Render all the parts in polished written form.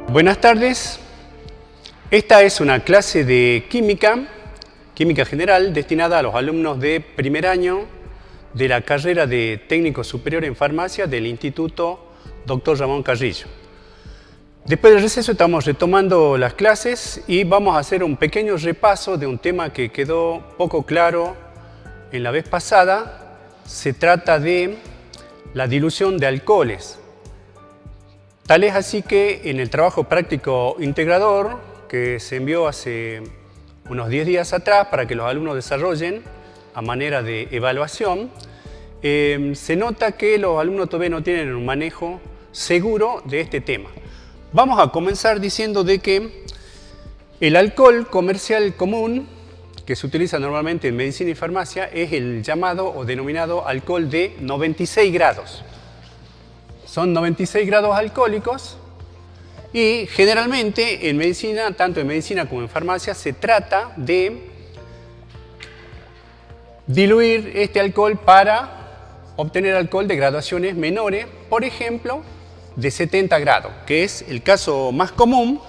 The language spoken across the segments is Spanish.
Buenas tardes. Esta es una clase de química general, destinada a los alumnos de primer año de la carrera de técnico superior en farmacia del Instituto Dr. Ramón Carrillo. Después del receso estamos retomando las clases y vamos a hacer un pequeño repaso de un tema que quedó poco claro en la vez pasada. Se trata de la dilución de alcoholes. Tal es así que en el trabajo práctico integrador que se envió hace unos 10 días atrás para que los alumnos desarrollen a manera de evaluación, se nota que los alumnos todavía no tienen un manejo seguro de este tema. Vamos a comenzar diciendo de que el alcohol comercial común que se utiliza normalmente en medicina y farmacia es el llamado o denominado alcohol de 96 grados. Son 96 grados alcohólicos y generalmente en medicina, tanto en medicina como en farmacia, se trata de diluir este alcohol para obtener alcohol de graduaciones menores, por ejemplo, de 70 grados, que es el caso más común.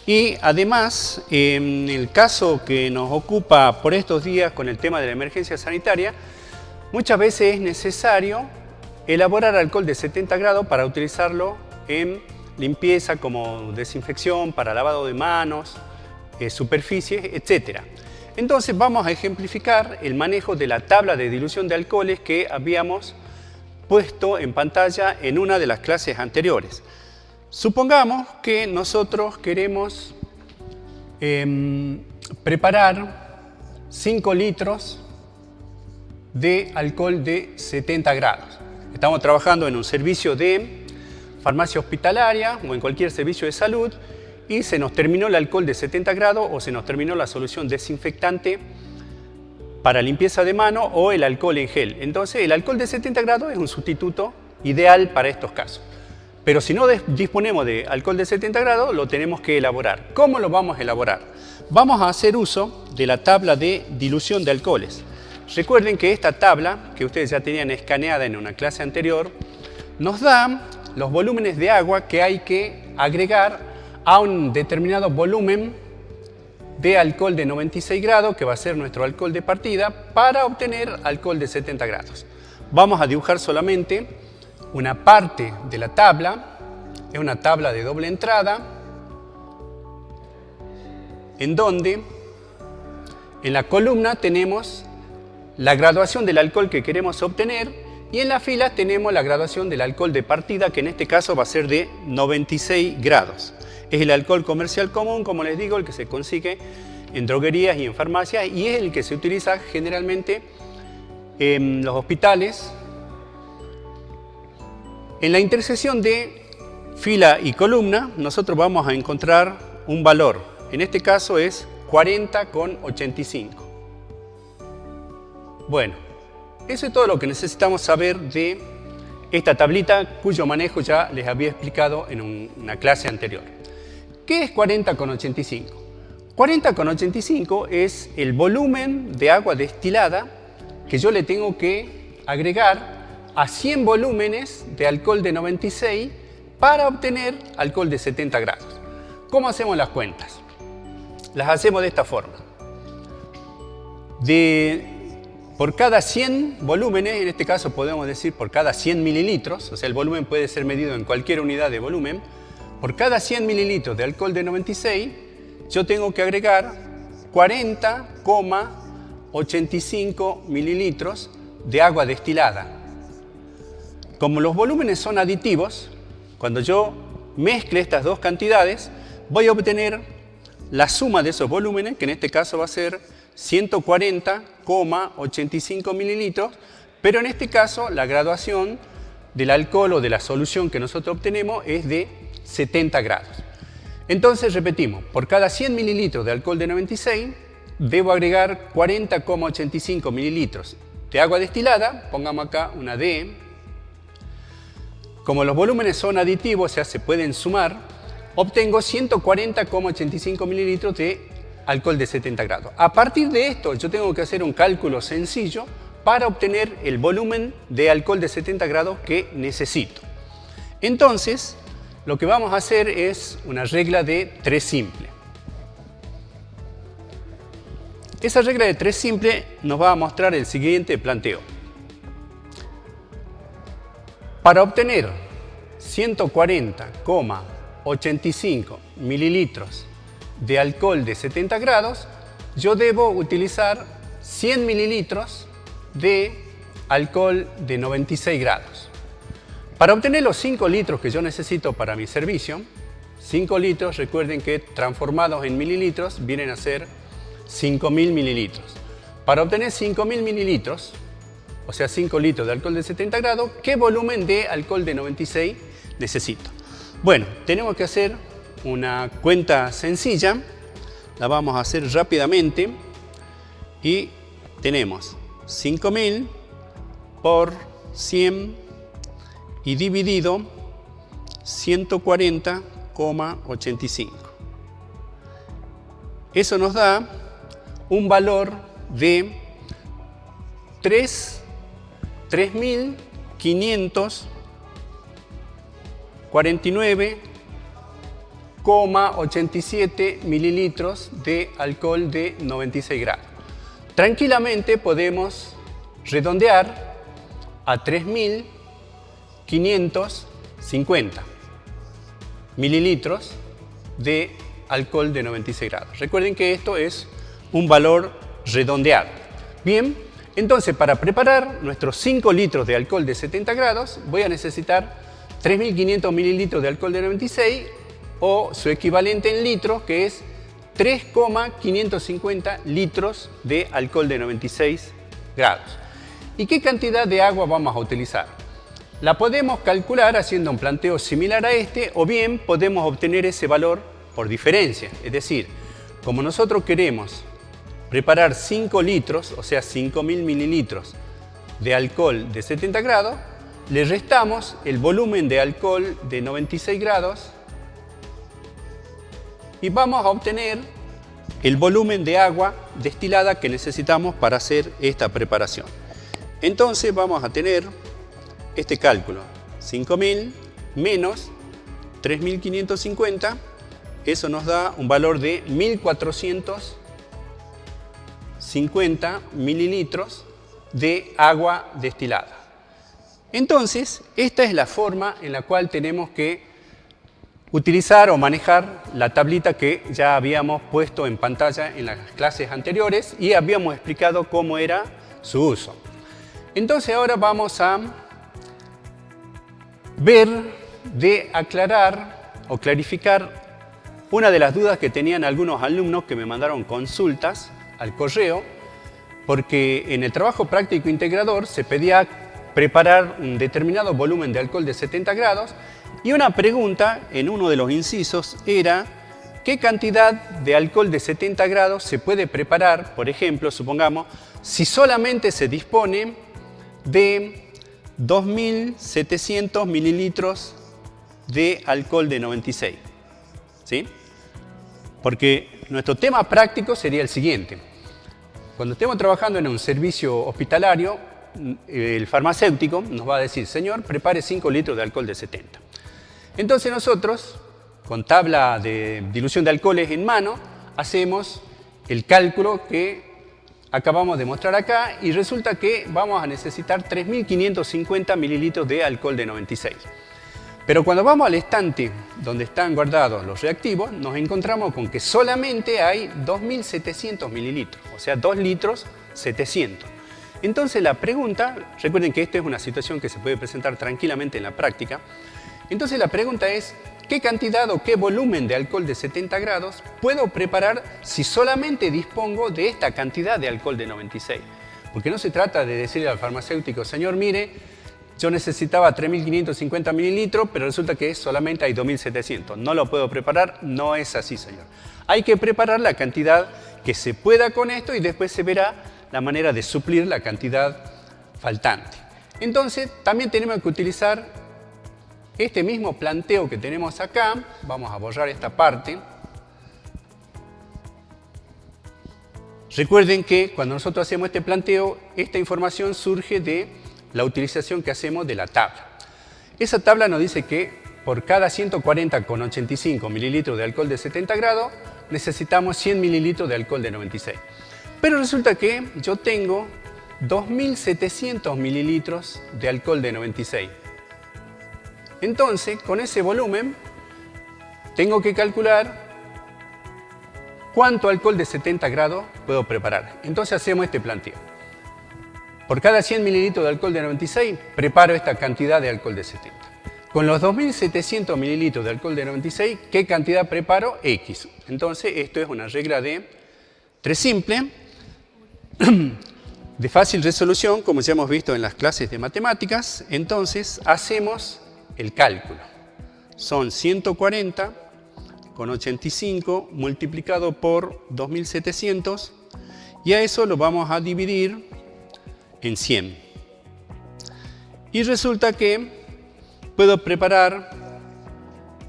Y además, en el caso que nos ocupa por estos días con el tema de la emergencia sanitaria, muchas veces es necesario elaborar alcohol de 70 grados para utilizarlo en limpieza como desinfección, para lavado de manos, superficies, etc. Entonces vamos a ejemplificar el manejo de la tabla de dilución de alcoholes que habíamos puesto en pantalla en una de las clases anteriores. Supongamos que nosotros queremos preparar 5 litros de alcohol de 70 grados. Estamos trabajando en un servicio de farmacia hospitalaria o en cualquier servicio de salud y se nos terminó el alcohol de 70 grados o se nos terminó la solución desinfectante para limpieza de mano o el alcohol en gel. Entonces el alcohol de 70 grados es un sustituto ideal para estos casos. Pero si no disponemos de alcohol de 70 grados, lo tenemos que elaborar. ¿Cómo lo vamos a elaborar? Vamos a hacer uso de la tabla de dilución de alcoholes. Recuerden que esta tabla, que ustedes ya tenían escaneada en una clase anterior, nos da los volúmenes de agua que hay que agregar a un determinado volumen de alcohol de 96 grados, que va a ser nuestro alcohol de partida, para obtener alcohol de 70 grados. Vamos a dibujar solamente una parte de la tabla. Es una tabla de doble entrada, en donde en la columna tenemos la graduación del alcohol que queremos obtener y en la fila tenemos la graduación del alcohol de partida, que en este caso va a ser de 96 grados. Es el alcohol comercial común, como les digo, el que se consigue en droguerías y en farmacias y es el que se utiliza generalmente en los hospitales. En la intersección de fila y columna nosotros vamos a encontrar un valor. En este caso es 40,85. Bueno, eso es todo lo que necesitamos saber de esta tablita cuyo manejo ya les había explicado en una clase anterior. ¿Qué es 40,85? 40,85 es el volumen de agua destilada que yo le tengo que agregar a 100 volúmenes de alcohol de 96 para obtener alcohol de 70 grados. ¿Cómo hacemos las cuentas? Las hacemos de esta forma. Por cada 100 volúmenes, en este caso podemos decir por cada 100 mililitros, o sea, el volumen puede ser medido en cualquier unidad de volumen, por cada 100 mililitros de alcohol de 96, yo tengo que agregar 40,85 mililitros de agua destilada. Como los volúmenes son aditivos, cuando yo mezcle estas dos cantidades, voy a obtener la suma de esos volúmenes, que en este caso va a ser 140,85 mililitros, pero en este caso la graduación del alcohol o de la solución que nosotros obtenemos es de 70 grados. Entonces repetimos, por cada 100 mililitros de alcohol de 96 debo agregar 40,85 mililitros de agua destilada, pongamos acá una D. Como los volúmenes son aditivos, o sea, se pueden sumar, obtengo 140,85 mililitros de alcohol de 70 grados. A partir de esto yo tengo que hacer un cálculo sencillo para obtener el volumen de alcohol de 70 grados que necesito. Entonces, lo que vamos a hacer es una regla de 3 simple. Esa regla de 3 simple nos va a mostrar el siguiente planteo. Para obtener 140,85 mililitros de alcohol de 70 grados, yo debo utilizar 100 mililitros de alcohol de 96 grados. Para obtener los 5 litros que yo necesito para mi servicio, 5 litros, recuerden que transformados en mililitros vienen a ser 5.000 mililitros. Para obtener 5.000 mililitros, o sea 5 litros de alcohol de 70 grados, ¿qué volumen de alcohol de 96 necesito? Bueno, tenemos que hacer una cuenta sencilla, la vamos a hacer rápidamente y tenemos 5.000 por 100 y dividido 140,85. Eso nos da un valor de 3.549,87 mililitros de alcohol de 96 grados. Tranquilamente podemos redondear a 3.550 mililitros de alcohol de 96 grados. Recuerden que esto es un valor redondeado. Bien, entonces para preparar nuestros 5 litros de alcohol de 70 grados voy a necesitar 3.500 mililitros de alcohol de 96 o su equivalente en litros, que es 3,550 litros de alcohol de 96 grados. ¿Y qué cantidad de agua vamos a utilizar? La podemos calcular haciendo un planteo similar a este, o bien podemos obtener ese valor por diferencia. Es decir, como nosotros queremos preparar 5 litros, o sea 5.000 mililitros de alcohol de 70 grados, le restamos el volumen de alcohol de 96 grados y vamos a obtener el volumen de agua destilada que necesitamos para hacer esta preparación. Entonces vamos a tener este cálculo, 5.000 menos 3.550, eso nos da un valor de 1.450 mililitros de agua destilada. Entonces, esta es la forma en la cual tenemos que utilizar o manejar la tablita que ya habíamos puesto en pantalla en las clases anteriores y habíamos explicado cómo era su uso. Entonces ahora vamos a ver de aclarar o clarificar una de las dudas que tenían algunos alumnos que me mandaron consultas al correo, porque en el trabajo práctico integrador se pedía preparar un determinado volumen de alcohol de 70 grados y una pregunta en uno de los incisos era ¿qué cantidad de alcohol de 70 grados se puede preparar, por ejemplo, supongamos, si solamente se dispone de 2.700 mililitros de alcohol de 96? ¿Sí? Porque nuestro tema práctico sería el siguiente. Cuando estemos trabajando en un servicio hospitalario, el farmacéutico nos va a decir, señor, prepare 5 litros de alcohol de 70. Entonces nosotros, con tabla de dilución de alcoholes en mano, hacemos el cálculo que acabamos de mostrar acá y resulta que vamos a necesitar 3.550 mililitros de alcohol de 96. Pero cuando vamos al estante donde están guardados los reactivos, nos encontramos con que solamente hay 2.700 mililitros, o sea, 2 litros 700. Entonces la pregunta, recuerden que esta es una situación que se puede presentar tranquilamente en la práctica, entonces la pregunta es, ¿qué cantidad o qué volumen de alcohol de 70 grados puedo preparar si solamente dispongo de esta cantidad de alcohol de 96? Porque no se trata de decirle al farmacéutico, señor, mire, yo necesitaba 3.550 mililitros, pero resulta que solamente hay 2.700. No lo puedo preparar, no es así, señor. Hay que preparar la cantidad que se pueda con esto y después se verá la manera de suplir la cantidad faltante. Entonces, también tenemos que utilizar este mismo planteo que tenemos acá. Vamos a borrar esta parte. Recuerden que cuando nosotros hacemos este planteo, esta información surge de la utilización que hacemos de la tabla. Esa tabla nos dice que por cada 140,85 mililitros de alcohol de 70 grados, necesitamos 100 mililitros de alcohol de 96. Pero resulta que yo tengo 2.700 mililitros de alcohol de 96. Entonces, con ese volumen, tengo que calcular cuánto alcohol de 70 grados puedo preparar. Entonces hacemos este planteo. Por cada 100 mililitros de alcohol de 96, preparo esta cantidad de alcohol de 70. Con los 2.700 mililitros de alcohol de 96, ¿qué cantidad preparo? X. Entonces, esto es una regla de 3 simple, de fácil resolución, como ya hemos visto en las clases de matemáticas. Entonces, hacemos el cálculo. Son 140,85 multiplicado por 2.700, y a eso lo vamos a dividir en 100. Y resulta que puedo preparar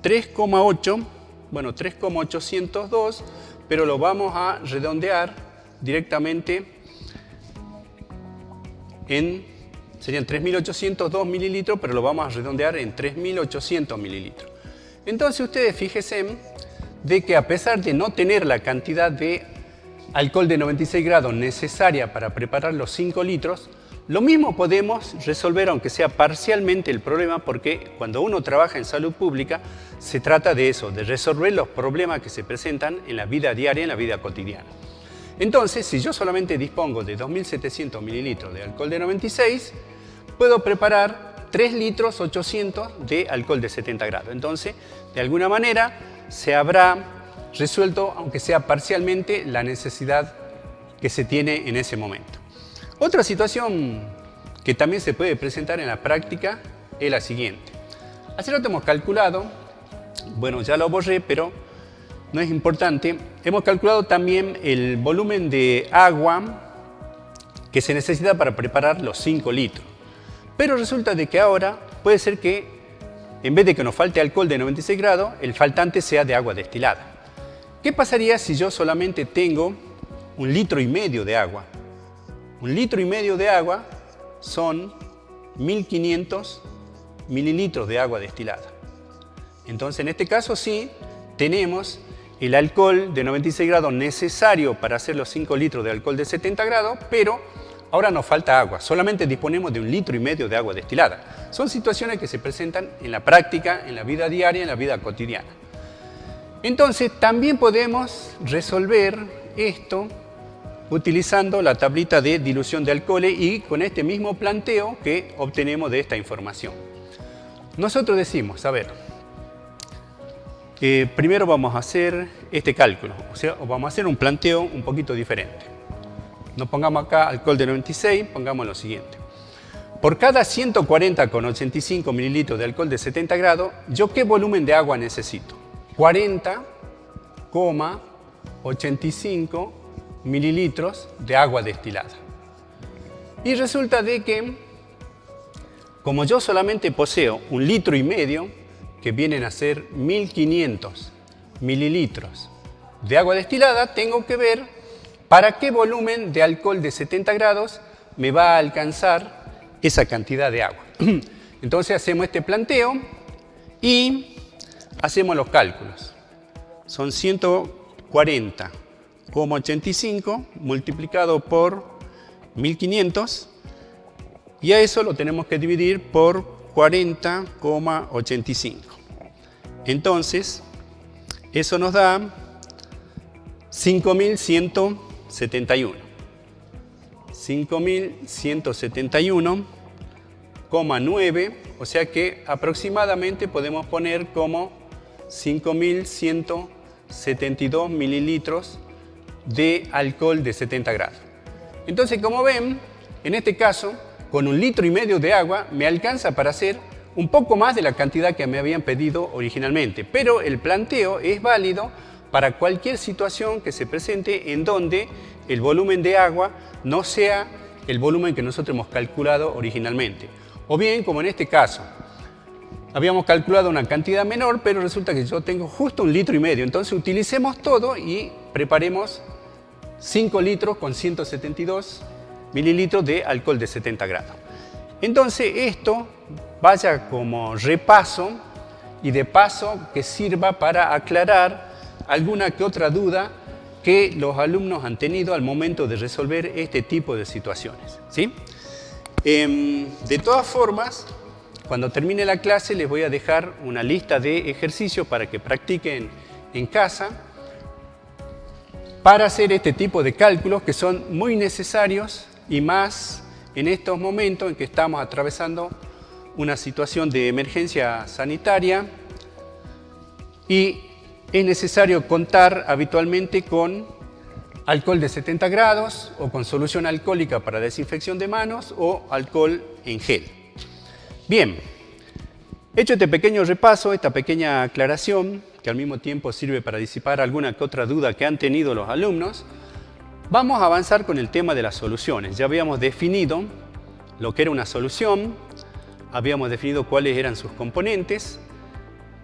3,802, pero lo vamos a redondear directamente serían 3.802 mililitros, pero lo vamos a redondear en 3.800 mililitros. Entonces ustedes fíjense de que a pesar de no tener la cantidad de alcohol de 96 grados necesaria para preparar los 5 litros, lo mismo podemos resolver, aunque sea parcialmente, el problema, porque cuando uno trabaja en salud pública se trata de eso, de resolver los problemas que se presentan en la vida diaria, en la vida cotidiana. Entonces, si yo solamente dispongo de 2.700 mililitros de alcohol de 96, puedo preparar 3 litros 800 de alcohol de 70 grados. Entonces, de alguna manera, se habrá resuelto, aunque sea parcialmente, la necesidad que se tiene en ese momento. Otra situación que también se puede presentar en la práctica es la siguiente. Hace rato hemos calculado, bueno, ya lo borré, pero no es importante. Hemos calculado también el volumen de agua que se necesita para preparar los 5 litros. Pero resulta de que ahora puede ser que, en vez de que nos falte alcohol de 96 grados, el faltante sea de agua destilada. ¿Qué pasaría si yo solamente tengo 1,5 litros de agua? 1,5 litros de agua son 1.500 mililitros de agua destilada. Entonces, en este caso sí tenemos el alcohol de 96 grados necesario para hacer los 5 litros de alcohol de 70 grados, pero ahora nos falta agua. Solamente disponemos de 1,5 litros de agua destilada. Son situaciones que se presentan en la práctica, en la vida diaria, en la vida cotidiana. Entonces, también podemos resolver esto utilizando la tablita de dilución de alcoholes y con este mismo planteo que obtenemos de esta información. Nosotros decimos, a ver, primero vamos a hacer este cálculo, o sea, vamos a hacer un planteo un poquito diferente. No pongamos acá alcohol de 96, pongamos lo siguiente. Por cada 140,85 mililitros de alcohol de 70 grados, ¿yo qué volumen de agua necesito? 40,85 mililitros de agua destilada. Y resulta de que, como yo solamente poseo 1,5 litros, que vienen a ser 1.500 mililitros de agua destilada, tengo que ver para qué volumen de alcohol de 70 grados me va a alcanzar esa cantidad de agua. Entonces hacemos este planteo y hacemos los cálculos. Son 140,85 multiplicado por 1.500 y a eso lo tenemos que dividir por 40,85. Entonces, eso nos da 5.171. 5.171,9, o sea que aproximadamente podemos poner como 5.172 mililitros de alcohol de 70 grados. Entonces, como ven, en este caso, con 1,5 litros de agua me alcanza para hacer un poco más de la cantidad que me habían pedido originalmente. Pero el planteo es válido para cualquier situación que se presente en donde el volumen de agua no sea el volumen que nosotros hemos calculado originalmente. O bien, como en este caso, habíamos calculado una cantidad menor, pero resulta que yo tengo justo 1,5 litros. Entonces utilicemos todo y preparemos 5 litros con 172 mililitros de alcohol de 70 grados. Entonces esto vaya como repaso y de paso que sirva para aclarar alguna que otra duda que los alumnos han tenido al momento de resolver este tipo de situaciones, ¿sí? De todas formas, cuando termine la clase les voy a dejar una lista de ejercicios para que practiquen en casa para hacer este tipo de cálculos que son muy necesarios y más en estos momentos en que estamos atravesando una situación de emergencia sanitaria y es necesario contar habitualmente con alcohol de 70 grados o con solución alcohólica para desinfección de manos o alcohol en gel. Bien, hecho este pequeño repaso, esta pequeña aclaración, que al mismo tiempo sirve para disipar alguna que otra duda que han tenido los alumnos, vamos a avanzar con el tema de las soluciones. Ya habíamos definido lo que era una solución, habíamos definido cuáles eran sus componentes,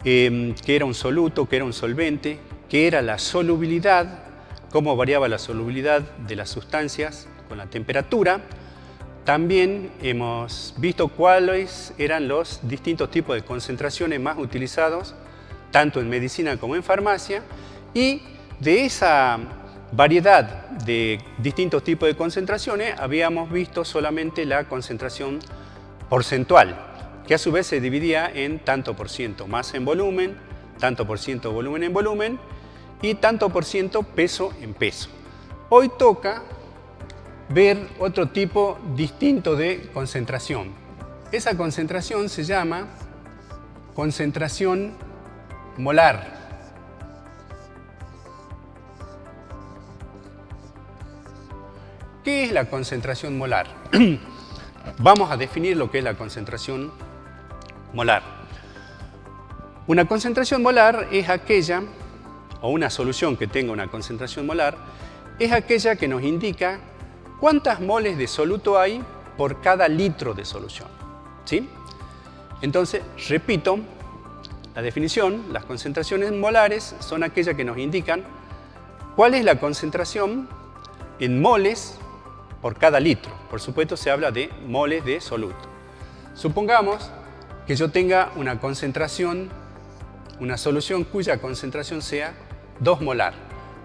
qué era un soluto, qué era un solvente, qué era la solubilidad, cómo variaba la solubilidad de las sustancias con la temperatura. También hemos visto cuáles eran los distintos tipos de concentraciones más utilizados, tanto en medicina como en farmacia, y de esa variedad de distintos tipos de concentraciones habíamos visto solamente la concentración porcentual, que a su vez se dividía en tanto por ciento masa en volumen, tanto por ciento volumen en volumen y tanto por ciento peso en peso. Hoy toca ver otro tipo distinto de concentración. Esa concentración se llama concentración molar. ¿Qué es la concentración molar? Vamos a definir lo que es la concentración molar. Una concentración molar es aquella, o una solución que tenga una concentración molar, es aquella que nos indica cuántas moles de soluto hay por cada litro de solución, ¿sí? Entonces, repito, la definición, las concentraciones molares son aquellas que nos indican cuál es la concentración en moles por cada litro. Por supuesto, se habla de moles de soluto. Supongamos que yo tenga una concentración, una solución cuya concentración sea 2 molar.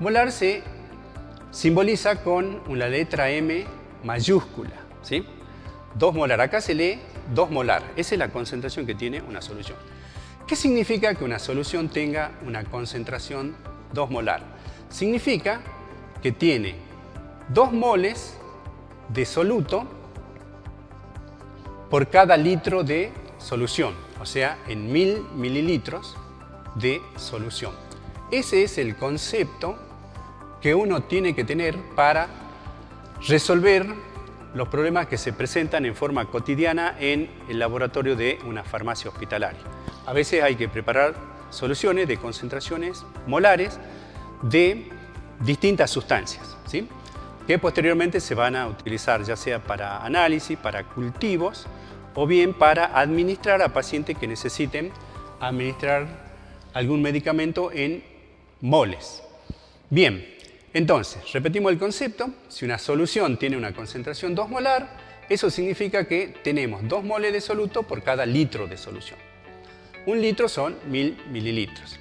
Molar se simboliza con una letra M mayúscula, ¿sí? 2 molar. Acá se lee 2 molar. Esa es la concentración que tiene una solución. ¿Qué significa que una solución tenga una concentración 2 molar? Significa que tiene 2 moles de soluto por cada litro de solución, o sea, en 1000 mililitros de solución. Ese es el concepto que uno tiene que tener para resolver los problemas que se presentan en forma cotidiana en el laboratorio de una farmacia hospitalaria. A veces hay que preparar soluciones de concentraciones molares de distintas sustancias, ¿sí? Que posteriormente se van a utilizar ya sea para análisis, para cultivos o bien para administrar a pacientes que necesiten administrar algún medicamento en moles. Bien, entonces, repetimos el concepto. Si una solución tiene una concentración 2 molar, eso significa que tenemos 2 moles de soluto por cada litro de solución. 1 litro son 1000 mililitros.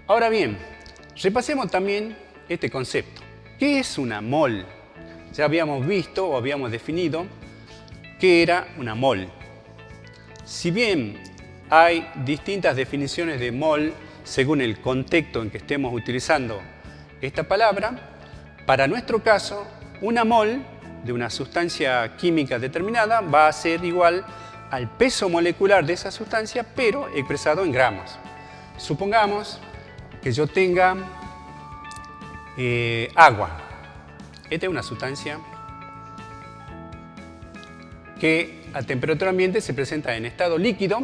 Ahora bien, repasemos también este concepto. ¿Qué es una mol? Ya habíamos visto o habíamos definido qué era una mol. Si bien hay distintas definiciones de mol según el contexto en que estemos utilizando esta palabra, para nuestro caso, una mol de una sustancia química determinada va a ser igual al peso molecular de esa sustancia, pero expresado en gramos. Supongamos que yo tenga agua. Esta es una sustancia que a temperatura ambiente se presenta en estado líquido.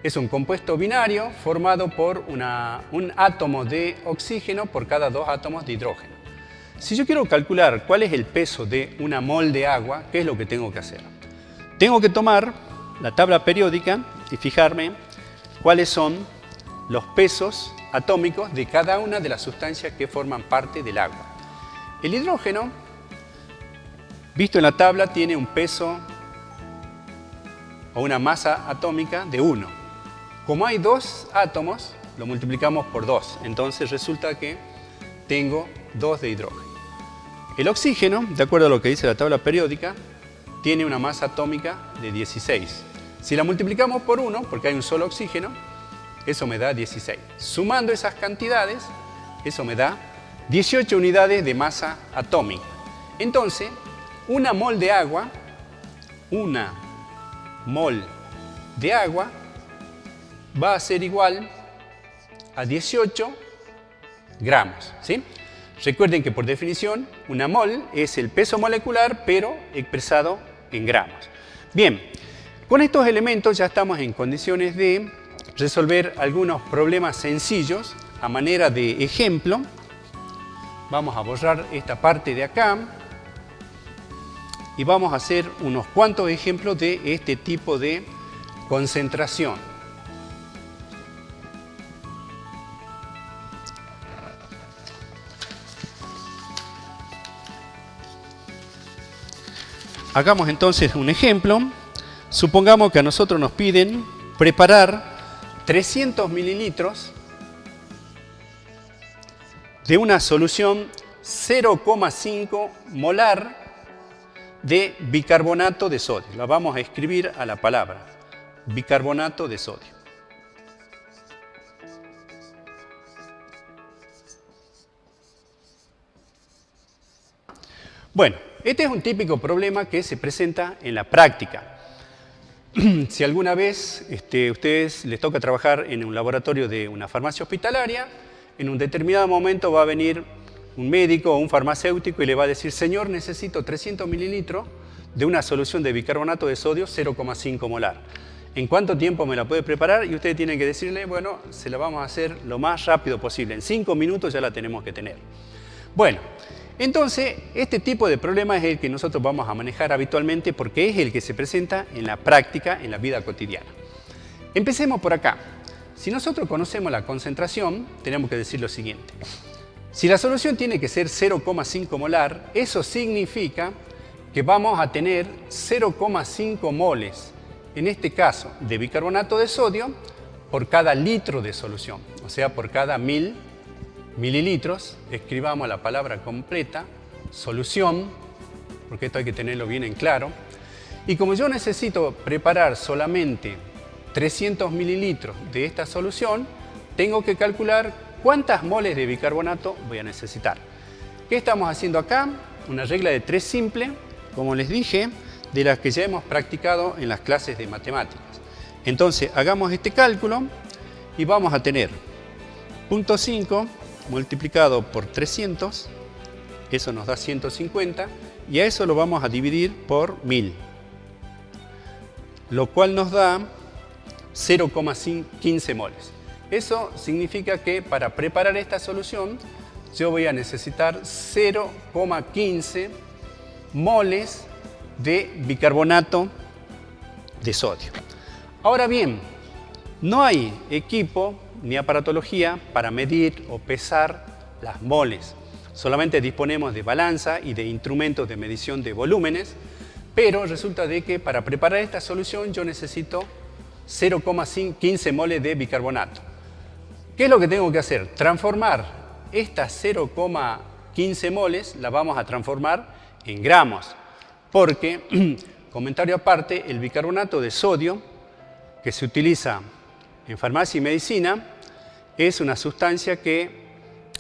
Es un compuesto binario formado por un átomo de oxígeno por cada 2 átomos de hidrógeno. Si yo quiero calcular cuál es el peso de una mol de agua, ¿qué es lo que tengo que hacer? Tengo que tomar la tabla periódica y fijarme cuáles son los pesos atómicos de cada una de las sustancias que forman parte del agua. El hidrógeno, visto en la tabla, tiene un peso o una masa atómica de 1. Como hay dos átomos, lo multiplicamos por 2. Entonces resulta que tengo 2 de hidrógeno. El oxígeno, de acuerdo a lo que dice la tabla periódica, tiene una masa atómica de 16. Si la multiplicamos por 1, porque hay un solo oxígeno, eso me da 16. Sumando esas cantidades, eso me da 18 unidades de masa atómica. Entonces, una mol de agua va a ser igual a 18 gramos, ¿sí? Recuerden que por definición una mol es el peso molecular, pero expresado en gramos. Bien, con estos elementos ya estamos en condiciones de resolver algunos problemas sencillos a manera de ejemplo. Vamos a borrar esta parte de acá y vamos a hacer unos cuantos ejemplos de este tipo de concentración. Hagamos entonces un ejemplo. Supongamos que a nosotros nos piden preparar 300 mililitros de una solución 0,5 molar de bicarbonato de sodio. La vamos a escribir a la palabra bicarbonato de sodio. Bueno, este es un típico problema que se presenta en la práctica. Si alguna vez a ustedes les toca trabajar en un laboratorio de una farmacia hospitalaria, en un determinado momento va a venir un médico o un farmacéutico y le va a decir: señor, necesito 300 mililitros de una solución de bicarbonato de sodio 0,5 molar. ¿En cuánto tiempo me la puede preparar? Y ustedes tienen que decirle: bueno, se la vamos a hacer lo más rápido posible. En 5 minutos ya la tenemos que tener. Bueno, entonces este tipo de problema es el que nosotros vamos a manejar habitualmente porque es el que se presenta en la práctica, en la vida cotidiana. Empecemos por acá. Si nosotros conocemos la concentración, tenemos que decir lo siguiente. Si la solución tiene que ser 0,5 molar, eso significa que vamos a tener 0,5 moles, en este caso, de bicarbonato de sodio por cada litro de solución. O sea, por cada 1000 mililitros, escribamos la palabra completa, solución, porque esto hay que tenerlo bien en claro. Y como yo necesito preparar solamente 300 mililitros de esta solución, tengo que calcular cuántas moles de bicarbonato voy a necesitar. ¿Qué estamos haciendo acá? Una regla de 3 simple, como les dije, de las que ya hemos practicado en las clases de matemáticas. Entonces, hagamos este cálculo y vamos a tener 0,5 multiplicado por 300, eso nos da 150, y a eso lo vamos a dividir por 1000, lo cual nos da 0,15 moles. Eso significa que para preparar esta solución yo voy a necesitar 0,15 moles de bicarbonato de sodio. Ahora bien, no hay equipo ni aparatología para medir o pesar las moles. Solamente disponemos de balanza y de instrumentos de medición de volúmenes, pero resulta de que para preparar esta solución yo necesito 0,15 moles de bicarbonato. ¿Qué es lo que tengo que hacer? Transformar estas 0,15 moles, la vamos a transformar en gramos, porque, comentario aparte, el bicarbonato de sodio que se utiliza en farmacia y medicina es una sustancia que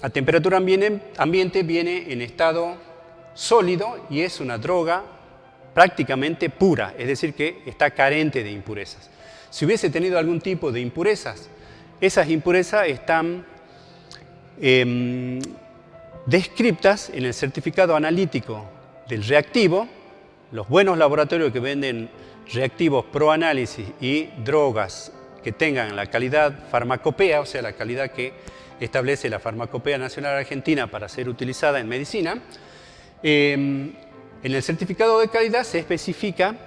a temperatura ambiente viene en estado sólido y es una droga prácticamente pura, es decir, que está carente de impurezas. Si hubiese tenido algún tipo de impurezas, esas impurezas están descriptas en el certificado analítico del reactivo. Los buenos laboratorios que venden reactivos pro análisis y drogas que tengan la calidad farmacopea, o sea, la calidad que establece la Farmacopea Nacional Argentina para ser utilizada en medicina, en el certificado de calidad se especifica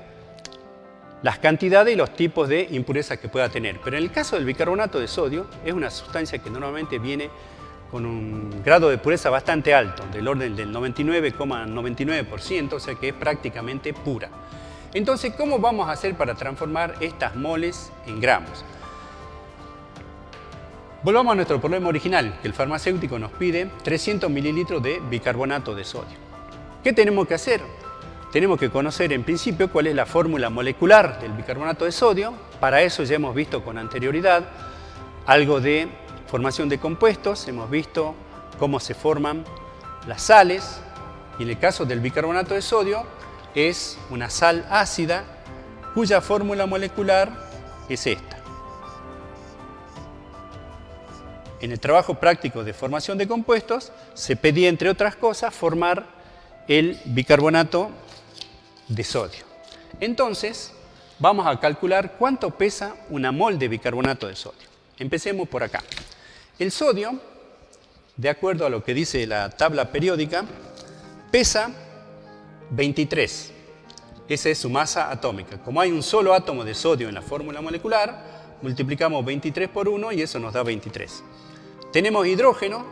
las cantidades y los tipos de impurezas que pueda tener. Pero en el caso del bicarbonato de sodio, es una sustancia que normalmente viene con un grado de pureza bastante alto, del orden del 99,99%, o sea que es prácticamente pura. Entonces, ¿cómo vamos a hacer para transformar estas moles en gramos? Volvamos a nuestro problema original, que el farmacéutico nos pide 300 mililitros de bicarbonato de sodio. ¿Qué tenemos que hacer? Tenemos que conocer en principio cuál es la fórmula molecular del bicarbonato de sodio. Para eso ya hemos visto con anterioridad algo de formación de compuestos, hemos visto cómo se forman las sales, y en el caso del bicarbonato de sodio es una sal ácida cuya fórmula molecular es esta. En el trabajo práctico de formación de compuestos se pedía, entre otras cosas, formar el bicarbonato de sodio. Entonces, vamos a calcular cuánto pesa una mol de bicarbonato de sodio. Empecemos por acá. El sodio, de acuerdo a lo que dice la tabla periódica, pesa 23. Esa es su masa atómica. Como hay un solo átomo de sodio en la fórmula molecular, multiplicamos 23 por 1 y eso nos da 23. Tenemos hidrógeno,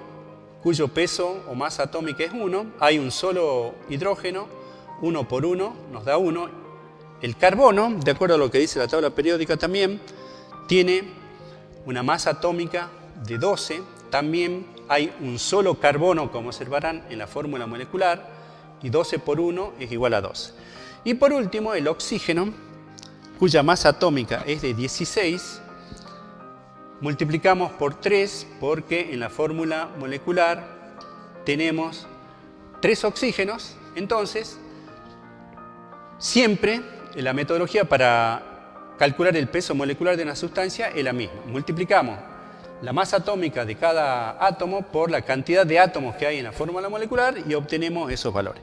cuyo peso o masa atómica es 1. Hay un solo hidrógeno, 1 por 1 nos da 1. El carbono, de acuerdo a lo que dice la tabla periódica también, tiene una masa atómica de 12. También hay un solo carbono, como observarán en la fórmula molecular, y 12 por 1 es igual a 12. Y por último, el oxígeno, cuya masa atómica es de 16, multiplicamos por 3 porque en la fórmula molecular tenemos 3 oxígenos. Entonces, siempre la metodología para calcular el peso molecular de una sustancia es la misma. Multiplicamos la masa atómica de cada átomo por la cantidad de átomos que hay en la fórmula molecular y obtenemos esos valores.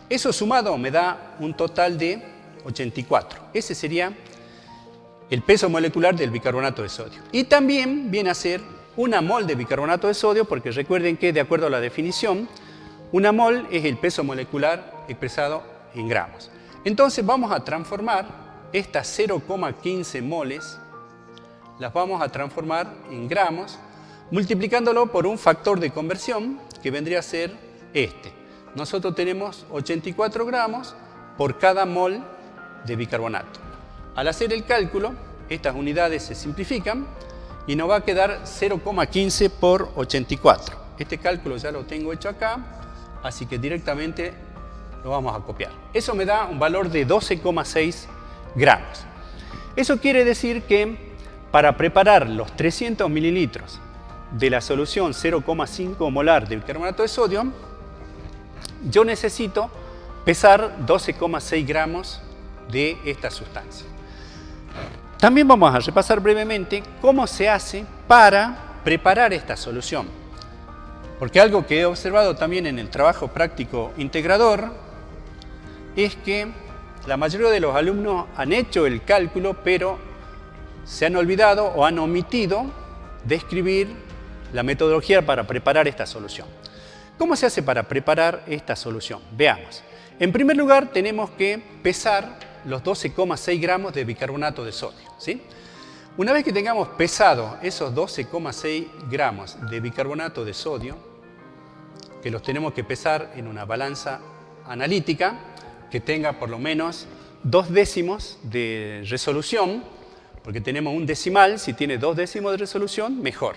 Eso sumado me da un total de 84. Ese sería el peso molecular del bicarbonato de sodio. Y también viene a ser una mol de bicarbonato de sodio, porque recuerden que, de acuerdo a la definición, una mol es el peso molecular expresado en gramos. Entonces vamos a transformar estas 0,15 moles, las vamos a transformar en gramos, multiplicándolo por un factor de conversión que vendría a ser este. Nosotros tenemos 84 gramos por cada mol de bicarbonato. Al hacer el cálculo, estas unidades se simplifican y nos va a quedar 0,15 por 84. Este cálculo ya lo tengo hecho acá, así que directamente lo vamos a copiar. Eso me da un valor de 12,6 gramos. Eso quiere decir que para preparar los 300 mililitros de la solución 0,5 molar de bicarbonato de sodio, yo necesito pesar 12,6 gramos de esta sustancia. También vamos a repasar brevemente cómo se hace para preparar esta solución. Porque algo que he observado también en el trabajo práctico integrador es que la mayoría de los alumnos han hecho el cálculo, pero se han olvidado o han omitido describir la metodología para preparar esta solución. ¿Cómo se hace para preparar esta solución? Veamos. En primer lugar, tenemos que pesar los 12,6 gramos de bicarbonato de sodio, ¿sí? Una vez que tengamos pesado esos 12,6 gramos de bicarbonato de sodio, que los tenemos que pesar en una balanza analítica que tenga por lo menos 2 décimos de resolución, porque tenemos un decimal, si tiene 2 décimos de resolución, mejor.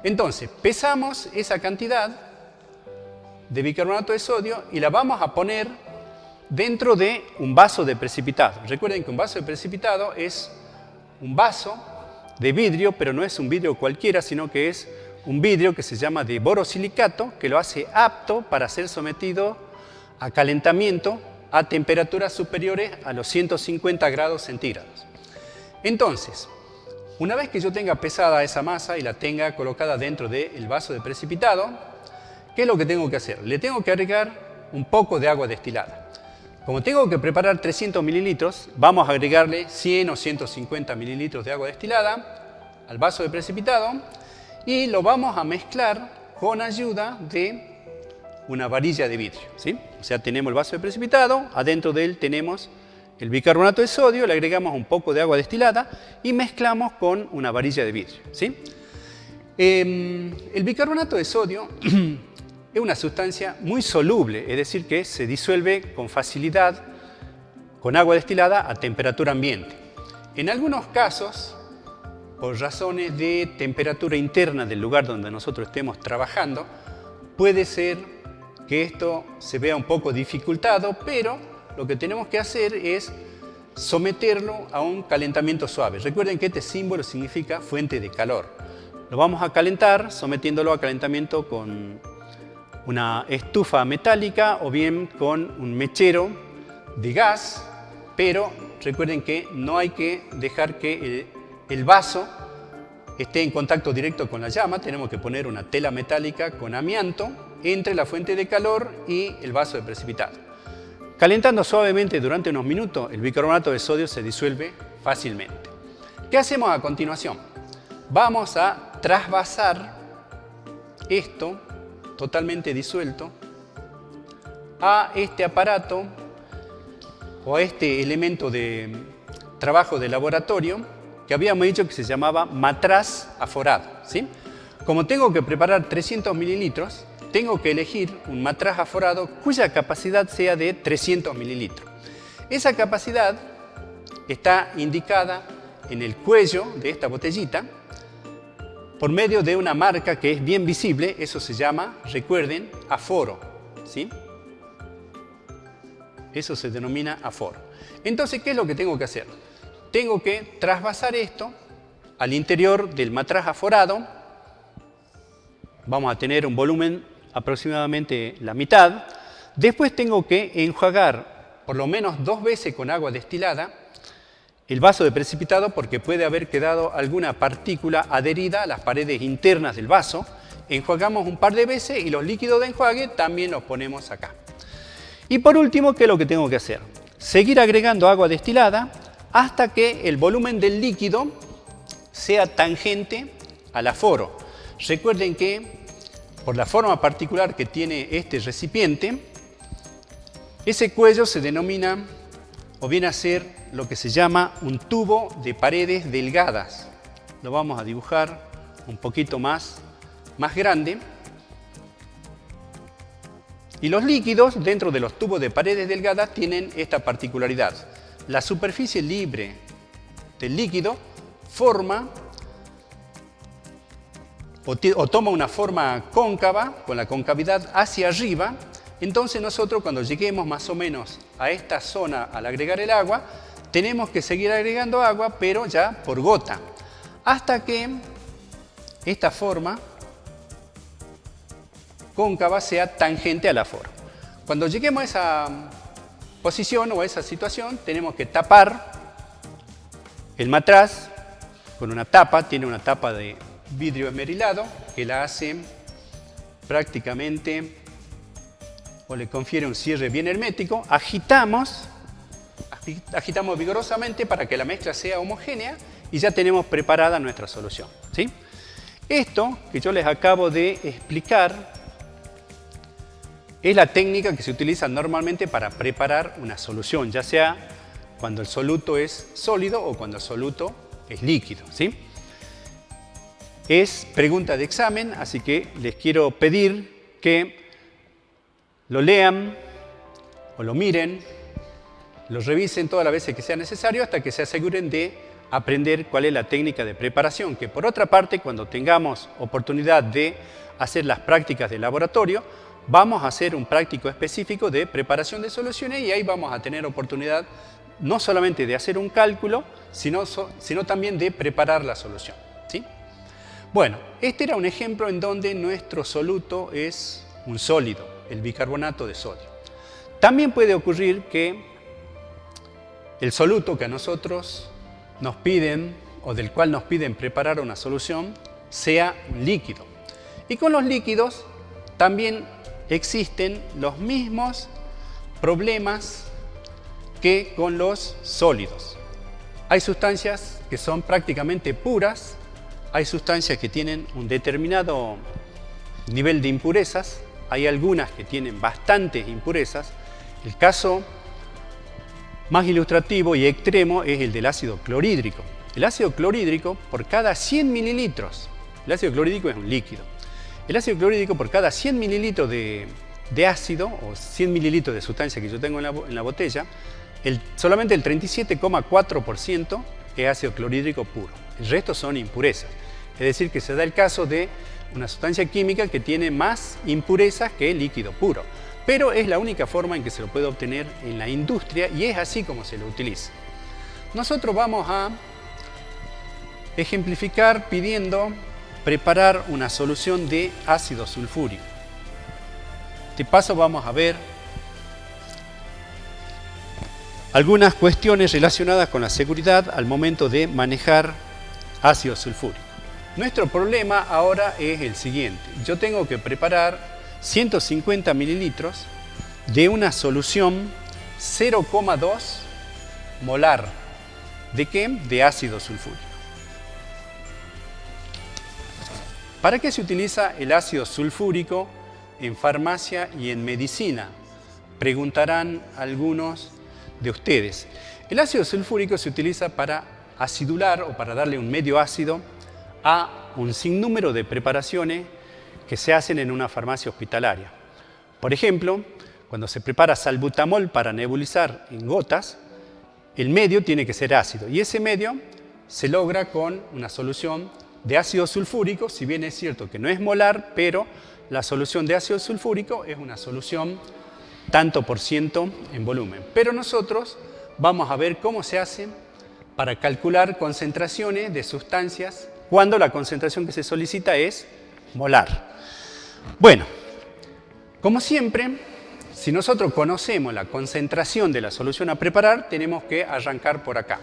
Entonces, pesamos esa cantidad de bicarbonato de sodio y la vamos a poner dentro de un vaso de precipitado. Recuerden que un vaso de precipitado es un vaso de vidrio, pero no es un vidrio cualquiera, sino que es un vidrio que se llama de borosilicato, que lo hace apto para ser sometido a calentamiento a temperaturas superiores a los 150 grados centígrados. Entonces, una vez que yo tenga pesada esa masa y la tenga colocada dentro del vaso de precipitado, ¿qué es lo que tengo que hacer? Le tengo que agregar un poco de agua destilada. Como tengo que preparar 300 mililitros, vamos a agregarle 100 o 150 mililitros de agua destilada al vaso de precipitado y lo vamos a mezclar con ayuda de una varilla de vidrio, ¿sí? O sea, tenemos el vaso de precipitado, adentro de él tenemos el bicarbonato de sodio, le agregamos un poco de agua destilada y mezclamos con una varilla de vidrio, ¿sí? El bicarbonato de sodio es una sustancia muy soluble, es decir, que se disuelve con facilidad con agua destilada a temperatura ambiente. En algunos casos por razones de temperatura interna del lugar donde nosotros estemos trabajando, puede ser que esto se vea un poco dificultado, pero lo que tenemos que hacer es someterlo a un calentamiento suave. Recuerden que este símbolo significa fuente de calor. Lo vamos a calentar sometiéndolo a calentamiento con una estufa metálica o bien con un mechero de gas, pero recuerden que no hay que dejar que el vaso esté en contacto directo con la llama. Tenemos que poner una tela metálica con amianto entre la fuente de calor y el vaso de precipitado. Calentando suavemente durante unos minutos, el bicarbonato de sodio se disuelve fácilmente. ¿Qué hacemos a continuación? Vamos a trasvasar esto totalmente disuelto a este aparato o a este elemento de trabajo de laboratorio que habíamos dicho que se llamaba matraz aforado, ¿sí? Como tengo que preparar 300 mililitros, tengo que elegir un matraz aforado cuya capacidad sea de 300 mililitros. Esa capacidad está indicada en el cuello de esta botellita por medio de una marca que es bien visible. Eso se llama, recuerden, aforo, ¿sí? Eso se denomina aforo. Entonces, ¿qué es lo que tengo que hacer? Tengo que trasvasar esto al interior del matraz aforado. Vamos a tener un volumen aproximadamente la mitad. Después tengo que enjuagar por lo menos 2 veces con agua destilada el vaso de precipitado, porque puede haber quedado alguna partícula adherida a las paredes internas del vaso. Enjuagamos un par de veces y los líquidos de enjuague también los ponemos acá. Y por último, ¿qué es lo que tengo que hacer? Seguir agregando agua destilada hasta que el volumen del líquido sea tangente al aforo. Recuerden que por la forma particular que tiene este recipiente, ese cuello se denomina o viene a ser lo que se llama un tubo de paredes delgadas. Lo vamos a dibujar un poquito más grande. Y los líquidos dentro de los tubos de paredes delgadas tienen esta particularidad. La superficie libre del líquido forma o toma una forma cóncava, con la concavidad hacia arriba. Entonces nosotros, cuando lleguemos más o menos a esta zona al agregar el agua, tenemos que seguir agregando agua, pero ya por gota, hasta que esta forma cóncava sea tangente al aforo. Cuando lleguemos a esa posición o a esa situación, tenemos que tapar el matraz con una tapa. Tiene una tapa de vidrio esmerilado que la hace prácticamente o le confiere un cierre bien hermético. Agitamos vigorosamente para que la mezcla sea homogénea y ya tenemos preparada nuestra solución, ¿sí? Esto que yo les acabo de explicar es la técnica que se utiliza normalmente para preparar una solución, ya sea cuando el soluto es sólido o cuando el soluto es líquido, ¿sí? Es pregunta de examen, así que les quiero pedir que lo lean o lo miren, lo revisen todas las veces que sea necesario hasta que se aseguren de aprender cuál es la técnica de preparación, que por otra parte, cuando tengamos oportunidad de hacer las prácticas de laboratorio, vamos a hacer un práctico específico de preparación de soluciones y ahí vamos a tener oportunidad no solamente de hacer un cálculo, sino también de preparar la solución, ¿sí? Bueno, este era un ejemplo en donde nuestro soluto es un sólido, el bicarbonato de sodio. También puede ocurrir que el soluto que a nosotros nos piden o del cual nos piden preparar una solución sea un líquido. Y con los líquidos también existen los mismos problemas que con los sólidos. Hay sustancias que son prácticamente puras, hay sustancias que tienen un determinado nivel de impurezas, hay algunas que tienen bastantes impurezas. El caso más ilustrativo y extremo es el del ácido clorhídrico. El ácido clorhídrico, por cada 100 mililitros, el ácido clorhídrico es un líquido, el ácido clorhídrico por cada 100 mililitros de ácido o 100 mililitros de sustancia que yo tengo en la botella, solamente el 37,4% es ácido clorhídrico puro. El resto son impurezas. Es decir, que se da el caso de una sustancia química que tiene más impurezas que el líquido puro. Pero es la única forma en que se lo puede obtener en la industria y es así como se lo utiliza. Nosotros vamos a ejemplificar pidiendo preparar una solución de ácido sulfúrico. De paso vamos a ver algunas cuestiones relacionadas con la seguridad al momento de manejar ácido sulfúrico. Nuestro problema ahora es el siguiente. Yo tengo que preparar 150 mililitros de una solución 0,2 molar. ¿De qué? De ácido sulfúrico. ¿Para qué se utiliza el ácido sulfúrico en farmacia y en medicina? Preguntarán algunos de ustedes. El ácido sulfúrico se utiliza para acidular o para darle un medio ácido a un sinnúmero de preparaciones que se hacen en una farmacia hospitalaria. Por ejemplo, cuando se prepara salbutamol para nebulizar en gotas, el medio tiene que ser ácido y ese medio se logra con una solución de ácido sulfúrico, si bien es cierto que no es molar, pero la solución de ácido sulfúrico es una solución tanto por ciento en volumen. Pero nosotros vamos a ver cómo se hace para calcular concentraciones de sustancias cuando la concentración que se solicita es molar. Bueno, como siempre, si nosotros conocemos la concentración de la solución a preparar, tenemos que arrancar por acá.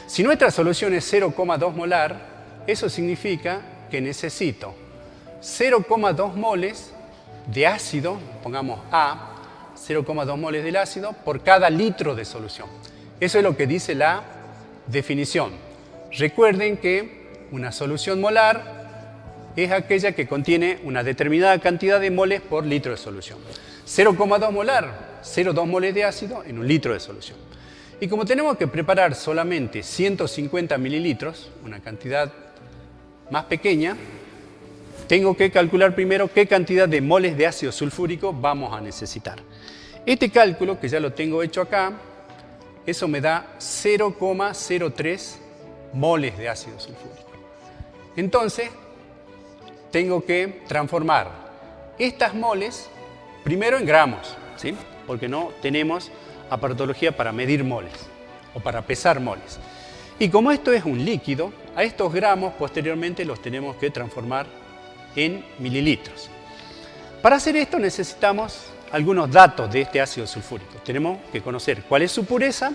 Si nuestra solución es 0,2 molar, eso significa que necesito 0,2 moles de ácido, pongamos A, 0,2 moles del ácido por cada litro de solución. Eso es lo que dice la definición. Recuerden que una solución molar es aquella que contiene una determinada cantidad de moles por litro de solución. 0,2 molar, 0,2 moles de ácido en un litro de solución. Y como tenemos que preparar solamente 150 mililitros, una cantidad más pequeña, tengo que calcular primero qué cantidad de moles de ácido sulfúrico vamos a necesitar. Este cálculo, que ya lo tengo hecho acá, eso me da 0,03 moles de ácido sulfúrico. Entonces, tengo que transformar estas moles primero en gramos, ¿sí? Porque no tenemos aparatología para medir moles o para pesar moles. Y como esto es un líquido, a estos gramos posteriormente los tenemos que transformar en mililitros. Para hacer esto necesitamos algunos datos de este ácido sulfúrico. Tenemos que conocer cuál es su pureza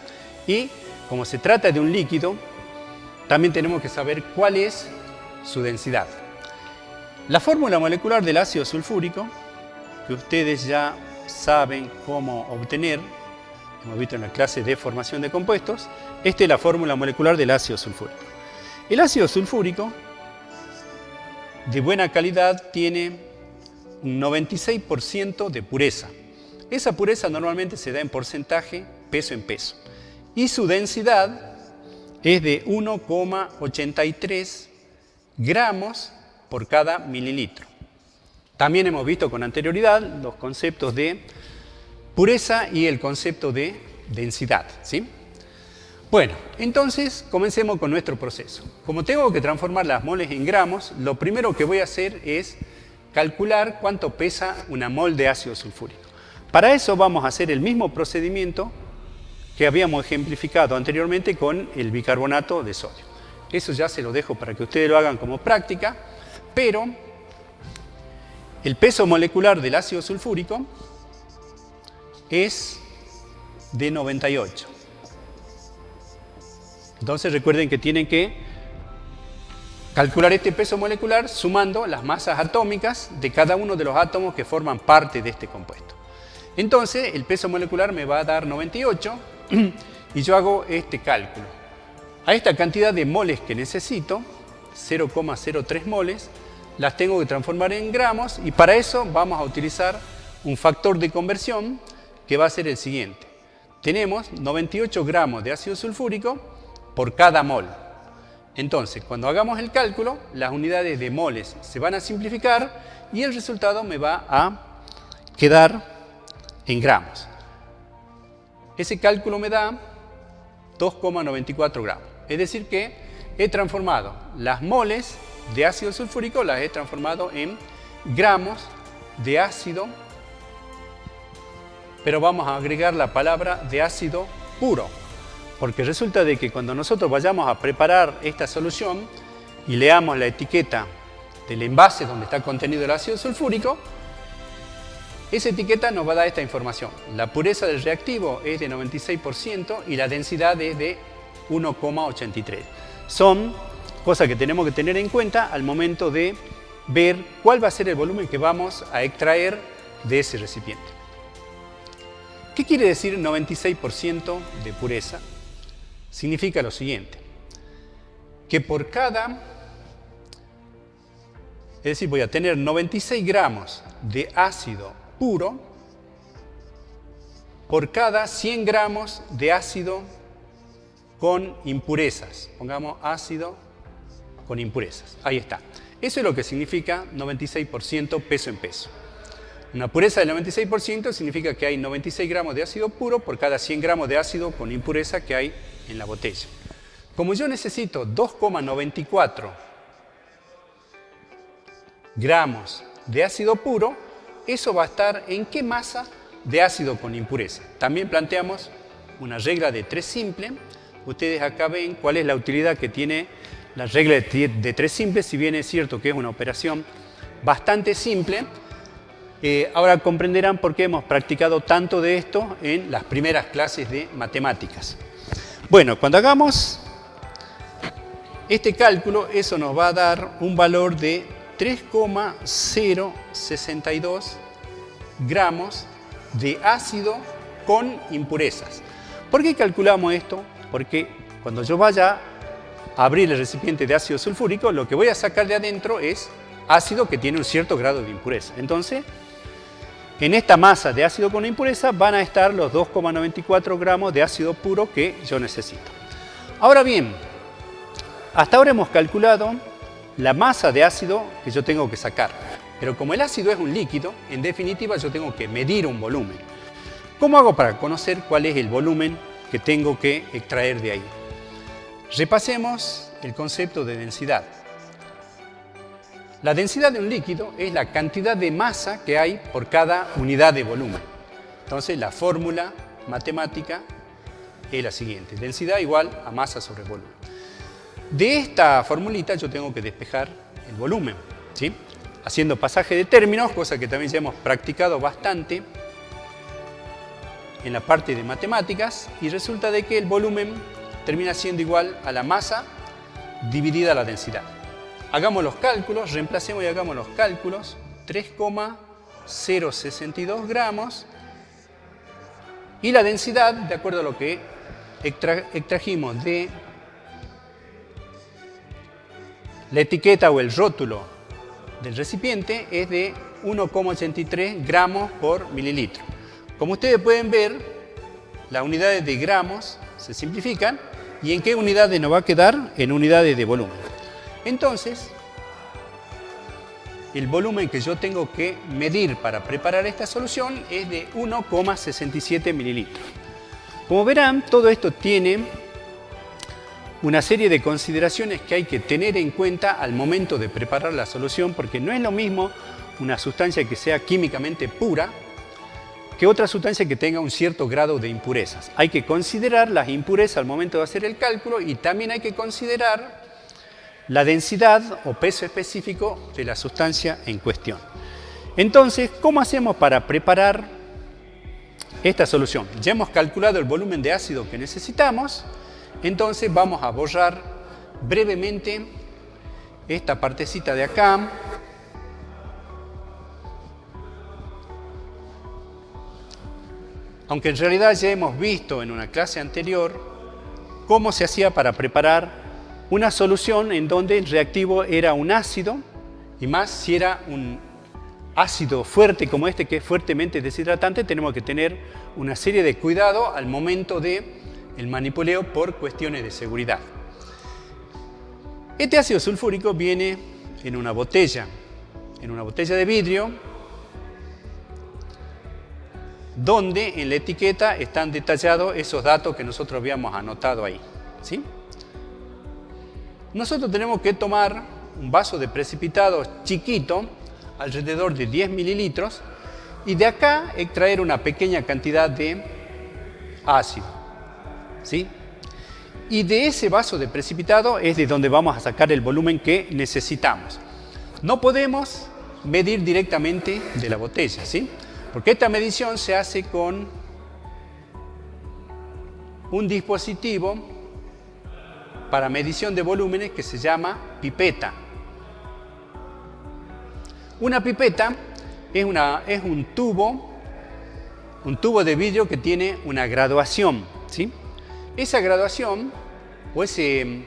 y, como se trata de un líquido, también tenemos que saber cuál es su densidad. La fórmula molecular del ácido sulfúrico, que ustedes ya saben cómo obtener, hemos visto en la clase de formación de compuestos, esta es la fórmula molecular del ácido sulfúrico. El ácido sulfúrico de buena calidad tiene un 96% de pureza. Esa pureza normalmente se da en porcentaje peso en peso. Y su densidad es de 1,83 gramos por cada mililitro. También hemos visto con anterioridad los conceptos de pureza y el concepto de densidad, ¿sí? Bueno, entonces comencemos con nuestro proceso. Como tengo que transformar las moles en gramos, lo primero que voy a hacer es calcular cuánto pesa una mol de ácido sulfúrico. Para eso vamos a hacer el mismo procedimiento que habíamos ejemplificado anteriormente con el bicarbonato de sodio. Eso ya se lo dejo para que ustedes lo hagan como práctica, pero el peso molecular del ácido sulfúrico es de 98. Entonces recuerden que tienen que calcular este peso molecular sumando las masas atómicas de cada uno de los átomos que forman parte de este compuesto. Entonces el peso molecular me va a dar 98 y yo hago este cálculo. A esta cantidad de moles que necesito, 0,03 moles, las tengo que transformar en gramos y para eso vamos a utilizar un factor de conversión que va a ser el siguiente. Tenemos 98 gramos de ácido sulfúrico por cada mol. Entonces, cuando hagamos el cálculo, las unidades de moles se van a simplificar y el resultado me va a quedar en gramos. Ese cálculo me da 2,94 gramos. Es decir que he transformado las moles de ácido sulfúrico, las he transformado en gramos de ácido, pero vamos a agregar la palabra de ácido puro, porque resulta de que cuando nosotros vayamos a preparar esta solución y leamos la etiqueta del envase donde está contenido el ácido sulfúrico, esa etiqueta nos va a dar esta información. La pureza del reactivo es de 96% y la densidad es de 1,83. Son cosas que tenemos que tener en cuenta al momento de ver cuál va a ser el volumen que vamos a extraer de ese recipiente. ¿Qué quiere decir 96% de pureza? Significa lo siguiente, que por cada, es decir, voy a tener 96 gramos de ácido puro por cada 100 gramos de ácido con impurezas. Pongamos ácido con impurezas. Ahí está. Eso es lo que significa 96% peso en peso. Una pureza del 96% significa que hay 96 gramos de ácido puro por cada 100 gramos de ácido con impureza que hay en la botella. Como yo necesito 2,94 gramos de ácido puro, eso va a estar en qué masa de ácido con impureza. También planteamos una regla de 3 simple. Ustedes acá ven cuál es la utilidad que tiene la regla de 3 simple, si bien es cierto que es una operación bastante simple. Ahora comprenderán por qué hemos practicado tanto de esto en las primeras clases de matemáticas. Bueno, cuando hagamos este cálculo, eso nos va a dar un valor de 3,062 gramos de ácido con impurezas. ¿Por qué calculamos esto? Porque cuando yo vaya a abrir el recipiente de ácido sulfúrico, lo que voy a sacar de adentro es ácido que tiene un cierto grado de impureza. Entonces, en esta masa de ácido con impureza van a estar los 2,94 gramos de ácido puro que yo necesito. Ahora bien, hasta ahora hemos calculado la masa de ácido que yo tengo que sacar. Pero como el ácido es un líquido, en definitiva yo tengo que medir un volumen. ¿Cómo hago para conocer cuál es el volumen que tengo que extraer de ahí? Repasemos el concepto de densidad. La densidad de un líquido es la cantidad de masa que hay por cada unidad de volumen. Entonces la fórmula matemática es la siguiente: densidad igual a masa sobre volumen. De esta formulita yo tengo que despejar el volumen, ¿sí? Haciendo pasaje de términos, cosa que también ya hemos practicado bastante en la parte de matemáticas, y resulta de que el volumen termina siendo igual a la masa dividida la densidad. Hagamos los cálculos, reemplacemos y hagamos los cálculos. 3,062 gramos y la densidad, de acuerdo a lo que extrajimos de la etiqueta o el rótulo del recipiente, es de 1,83 gramos por mililitro. Como ustedes pueden ver, las unidades de gramos se simplifican. ¿Y en qué unidades nos va a quedar? En unidades de volumen. Entonces, el volumen que yo tengo que medir para preparar esta solución es de 1,67 mililitros. Como verán, todo esto tiene una serie de consideraciones que hay que tener en cuenta al momento de preparar la solución, porque no es lo mismo una sustancia que sea químicamente pura que otra sustancia que tenga un cierto grado de impurezas. Hay que considerar las impurezas al momento de hacer el cálculo y también hay que considerar la densidad o peso específico de la sustancia en cuestión. Entonces, ¿cómo hacemos para preparar esta solución? Ya hemos calculado el volumen de ácido que necesitamos, entonces vamos a borrar brevemente esta partecita de acá. Aunque en realidad ya hemos visto en una clase anterior cómo se hacía para preparar una solución en donde el reactivo era un ácido, y más si era un ácido fuerte como este, que es fuertemente deshidratante, tenemos que tener una serie de cuidados al momento del manipuleo por cuestiones de seguridad. Este ácido sulfúrico viene en una botella de vidrio, donde en la etiqueta están detallados esos datos que nosotros habíamos anotado ahí, ¿sí? nosotros tenemos que tomar un vaso de precipitado chiquito, alrededor de 10 mililitros, y de acá extraer una pequeña cantidad de ácido, ¿sí? Y de ese vaso de precipitado es de donde vamos a sacar el volumen que necesitamos. No podemos medir directamente de la botella, ¿sí? Porque esta medición se hace con un dispositivo para medición de volúmenes que se llama pipeta. Una pipeta es un tubo de vidrio que tiene una graduación, ¿sí? Esa graduación o ese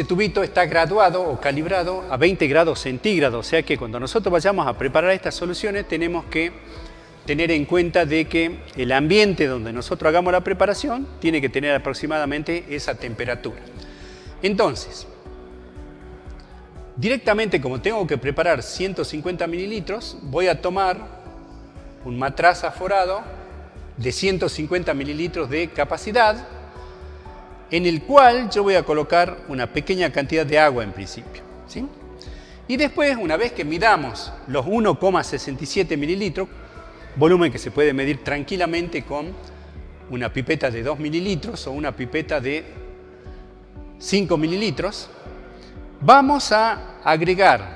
tubito está graduado o calibrado a 20 grados centígrados, o sea que cuando nosotros vayamos a preparar estas soluciones tenemos que tener en cuenta de que el ambiente donde nosotros hagamos la preparación tiene que tener aproximadamente esa temperatura. Entonces, directamente, como tengo que preparar 150 mililitros, voy a tomar un matraz aforado de 150 mililitros de capacidad, en el cual yo voy a colocar una pequeña cantidad de agua en principio, ¿sí? Y después, una vez que midamos los 1,67 mililitros, volumen que se puede medir tranquilamente con una pipeta de 2 mililitros o una pipeta de 5 mililitros, vamos a agregar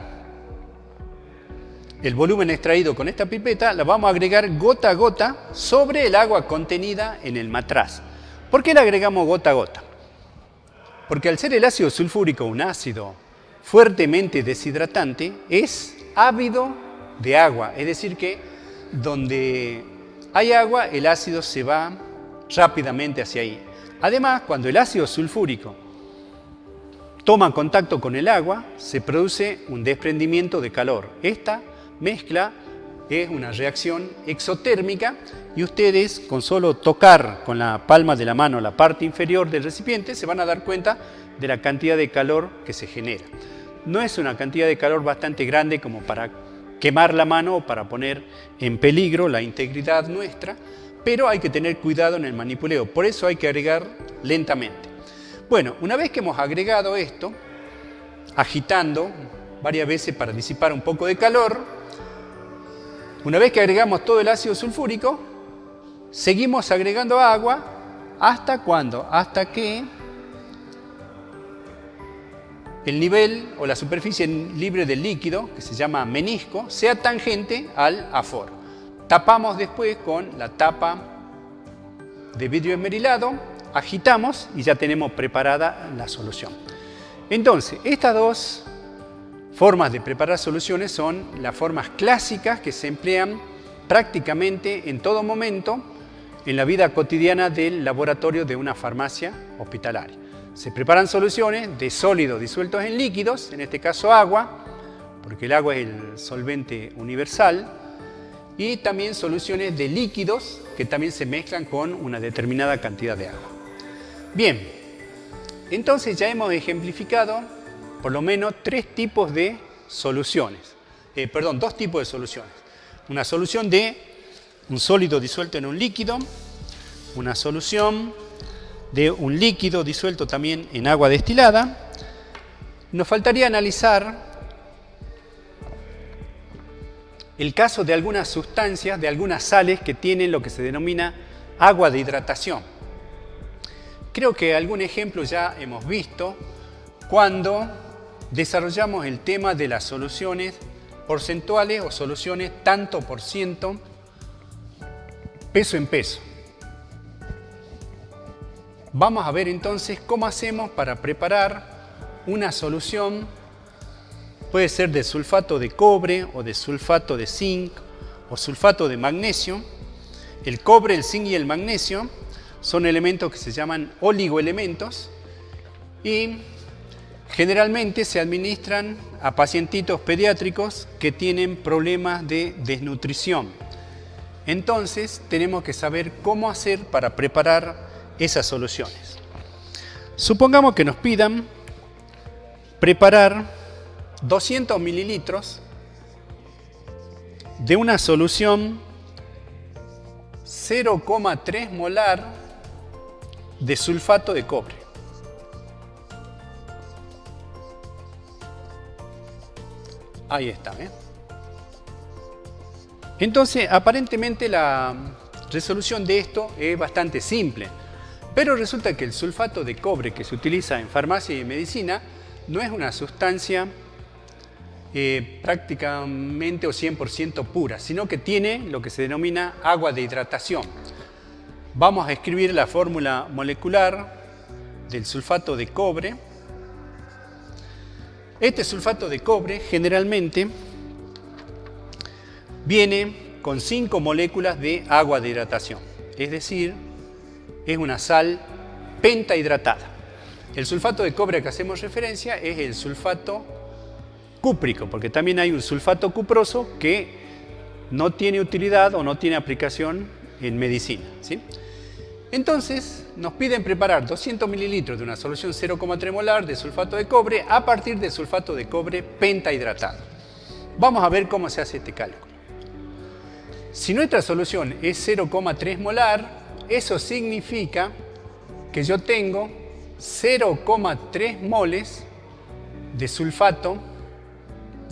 el volumen extraído con esta pipeta, la vamos a agregar gota a gota sobre el agua contenida en el matraz. ¿Por qué la agregamos gota a gota? Porque al ser el ácido sulfúrico un ácido fuertemente deshidratante, es ávido de agua, es decir que donde hay agua, el ácido se va rápidamente hacia ahí. Además, cuando el ácido sulfúrico toma contacto con el agua, se produce un desprendimiento de calor. Esta mezcla es una reacción exotérmica y ustedes con solo tocar con la palma de la mano la parte inferior del recipiente se van a dar cuenta de la cantidad de calor que se genera. No es una cantidad de calor bastante grande como para quemar la mano o para poner en peligro la integridad nuestra, pero hay que tener cuidado en el manipuleo, por eso hay que agregar lentamente. Bueno, una vez que hemos agregado esto, agitando varias veces para disipar un poco de calor, una vez que agregamos todo el ácido sulfúrico, seguimos agregando agua ¿hasta cuándo? Hasta que el nivel o la superficie libre del líquido, que se llama menisco, sea tangente al aforo. Tapamos después con la tapa de vidrio esmerilado, agitamos y ya tenemos preparada la solución. Entonces, estas dos formas de preparar soluciones son las formas clásicas que se emplean prácticamente en todo momento en la vida cotidiana del laboratorio de una farmacia hospitalaria. Se preparan soluciones de sólidos disueltos en líquidos, en este caso agua, porque el agua es el solvente universal, y también soluciones de líquidos que también se mezclan con una determinada cantidad de agua. Bien, entonces ya hemos ejemplificado por lo menos dos tipos de soluciones. Una solución de un sólido disuelto en un líquido, una solución de un líquido disuelto también en agua destilada. Nos faltaría analizar el caso de algunas sustancias, de algunas sales que tienen lo que se denomina agua de hidratación. Creo que algún ejemplo ya hemos visto cuando desarrollamos el tema de las soluciones porcentuales o soluciones tanto por ciento, peso en peso. Vamos a ver entonces cómo hacemos para preparar una solución, puede ser de sulfato de cobre o de sulfato de zinc o sulfato de magnesio. El cobre, el zinc y el magnesio son elementos que se llaman oligoelementos y generalmente se administran a pacientitos pediátricos que tienen problemas de desnutrición. Entonces tenemos que saber cómo hacer para preparar esas soluciones. Supongamos que nos pidan preparar 200 mililitros de una solución 0,3 molar de sulfato de cobre. Ahí está, ¿eh? Entonces, aparentemente la resolución de esto es bastante simple, pero resulta que el sulfato de cobre que se utiliza en farmacia y en medicina no es una sustancia prácticamente o 100% pura, sino que tiene lo que se denomina agua de hidratación. Vamos a escribir la fórmula molecular del sulfato de cobre. Este sulfato de cobre generalmente viene con 5 moléculas de agua de hidratación, es decir, es una sal pentahidratada. El sulfato de cobre al que hacemos referencia es el sulfato cúprico, porque también hay un sulfato cuproso que no tiene utilidad o no tiene aplicación en medicina, ¿sí? Entonces nos piden preparar 200 mililitros de una solución 0,3 molar de sulfato de cobre a partir de sulfato de cobre pentahidratado. Vamos a ver cómo se hace este cálculo. Si nuestra solución es 0,3 molar, eso significa que yo tengo 0,3 moles de sulfato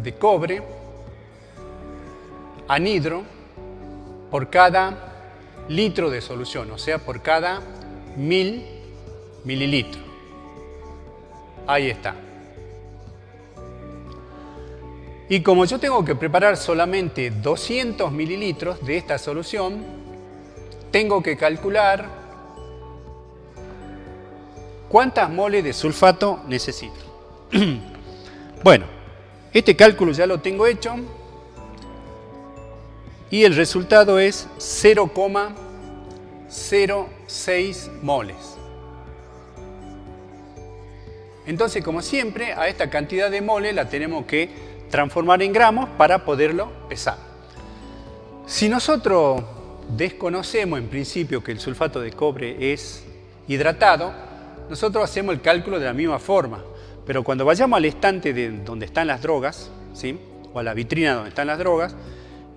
de cobre anhidro por cada litro de solución, o sea, por cada 1000 mililitros. Ahí está. Y como yo tengo que preparar solamente 200 mililitros de esta solución, tengo que calcular cuántas moles de sulfato necesito. Bueno, este cálculo ya lo tengo hecho y el resultado es 0,06 moles. Entonces, como siempre, a esta cantidad de moles la tenemos que transformar en gramos para poderlo pesar. Si nosotros desconocemos en principio que el sulfato de cobre es hidratado, nosotros hacemos el cálculo de la misma forma, pero cuando vayamos al estante de donde están las drogas, ¿sí?, o a la vitrina donde están las drogas,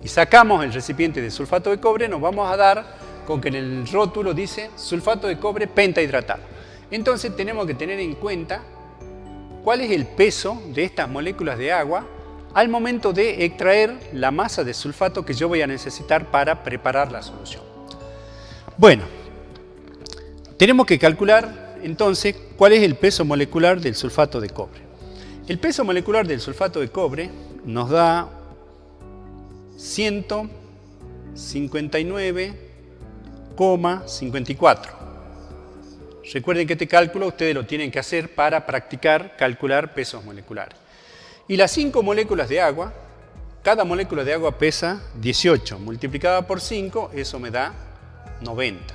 y sacamos el recipiente de sulfato de cobre, nos vamos a dar con que en el rótulo dice sulfato de cobre pentahidratado. Entonces tenemos que tener en cuenta cuál es el peso de estas moléculas de agua al momento de extraer la masa de sulfato que yo voy a necesitar para preparar la solución. Bueno, tenemos que calcular entonces cuál es el peso molecular del sulfato de cobre. El peso molecular del sulfato de cobre nos da 159,54. Recuerden que este cálculo ustedes lo tienen que hacer para practicar calcular pesos moleculares. Y las 5 moléculas de agua, cada molécula de agua pesa 18, multiplicada por 5, eso me da 90.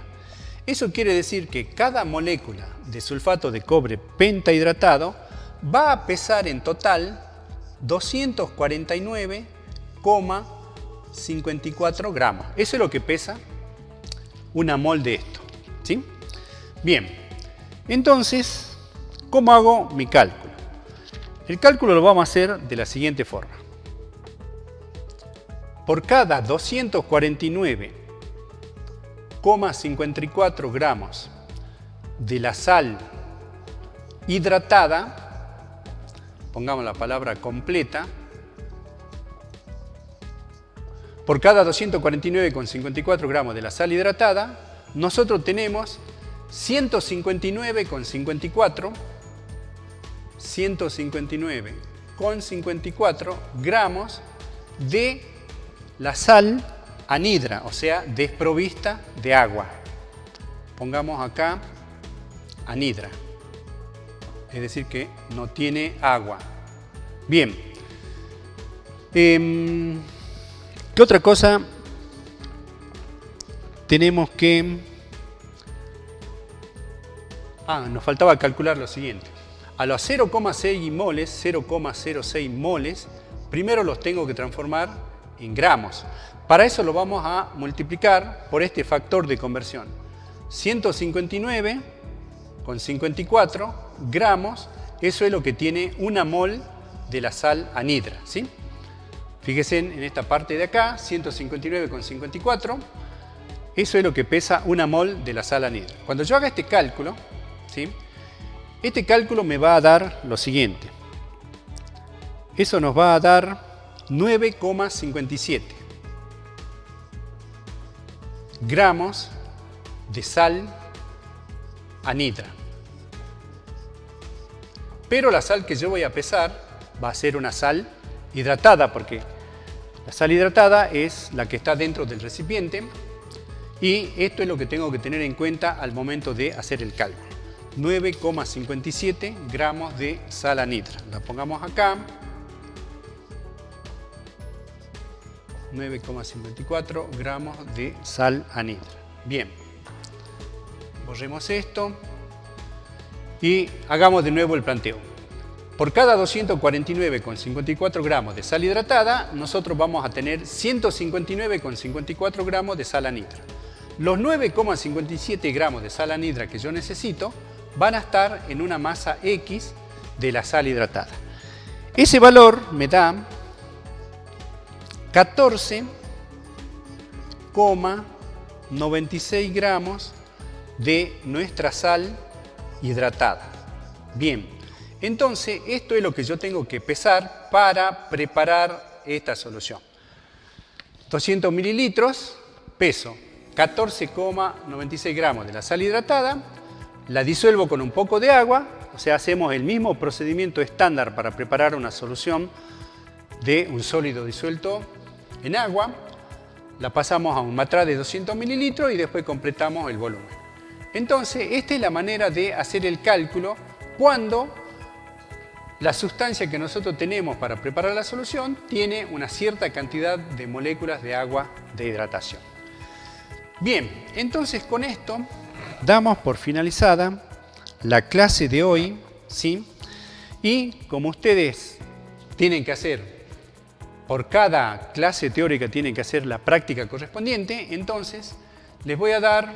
Eso quiere decir que cada molécula de sulfato de cobre pentahidratado va a pesar en total 249,54 gramos. Eso es lo que pesa una mol de esto, ¿sí? Bien, entonces, ¿cómo hago mi cálculo? El cálculo lo vamos a hacer de la siguiente forma. Por cada 249,54 gramos de la sal hidratada, pongamos la palabra completa, por cada 249,54 gramos de la sal hidratada, nosotros tenemos 159,54 gramos de la sal anhidra, o sea, desprovista de agua. Pongamos acá anhidra, es decir, que no tiene agua. Bien, ¿qué otra cosa tenemos que...? Nos faltaba calcular lo siguiente. A los 0,6 moles, 0,06 moles, primero los tengo que transformar en gramos. Para eso lo vamos a multiplicar por este factor de conversión. 159,54 gramos, eso es lo que tiene una mol de la sal anhidra, ¿sí? Fíjense en esta parte de acá, 159,54, eso es lo que pesa una mol de la sal anhidra. Cuando yo haga este cálculo, ¿sí?, este cálculo me va a dar lo siguiente. Eso nos va a dar 9,57 gramos de sal anhidra. Pero la sal que yo voy a pesar va a ser una sal hidratada, porque la sal hidratada es la que está dentro del recipiente, y esto es lo que tengo que tener en cuenta al momento de hacer el cálculo. 9,57 gramos de sal anhidra. La pongamos acá. 9,54 gramos de sal anhidra. Bien. Borremos esto y hagamos de nuevo el planteo. Por cada 249,54 gramos de sal hidratada, nosotros vamos a tener 159,54 gramos de sal anhidra. Los 9,57 gramos de sal anhidra que yo necesito van a estar en una masa X de la sal hidratada. Ese valor me da 14,96 gramos de nuestra sal hidratada. Bien, entonces esto es lo que yo tengo que pesar para preparar esta solución. 200 mililitros, peso 14,96 gramos de la sal hidratada, la disuelvo con un poco de agua, o sea, hacemos el mismo procedimiento estándar para preparar una solución de un sólido disuelto en agua, la pasamos a un matraz de 200 mililitros y después completamos el volumen. Entonces, esta es la manera de hacer el cálculo cuando la sustancia que nosotros tenemos para preparar la solución tiene una cierta cantidad de moléculas de agua de hidratación. Bien, entonces con esto damos por finalizada la clase de hoy, ¿sí? Y como ustedes tienen que hacer, por cada clase teórica tienen que hacer la práctica correspondiente, entonces les voy a dar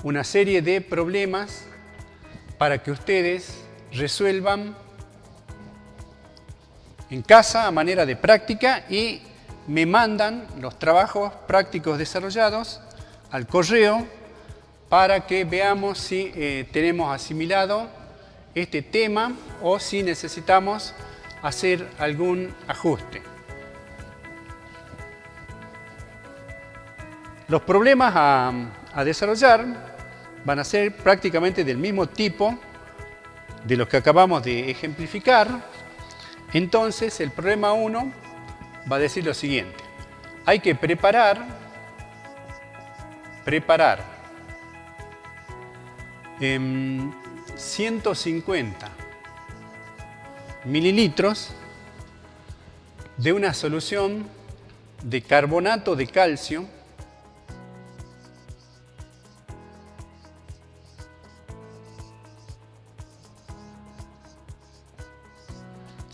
una serie de problemas para que ustedes resuelvan en casa a manera de práctica y me mandan los trabajos prácticos desarrollados al correo para que veamos si tenemos asimilado este tema o si necesitamos hacer algún ajuste. Los problemas a desarrollar van a ser prácticamente del mismo tipo de los que acabamos de ejemplificar. Entonces, el problema 1 va a decir lo siguiente. Hay que preparar 150 mililitros de una solución de carbonato de calcio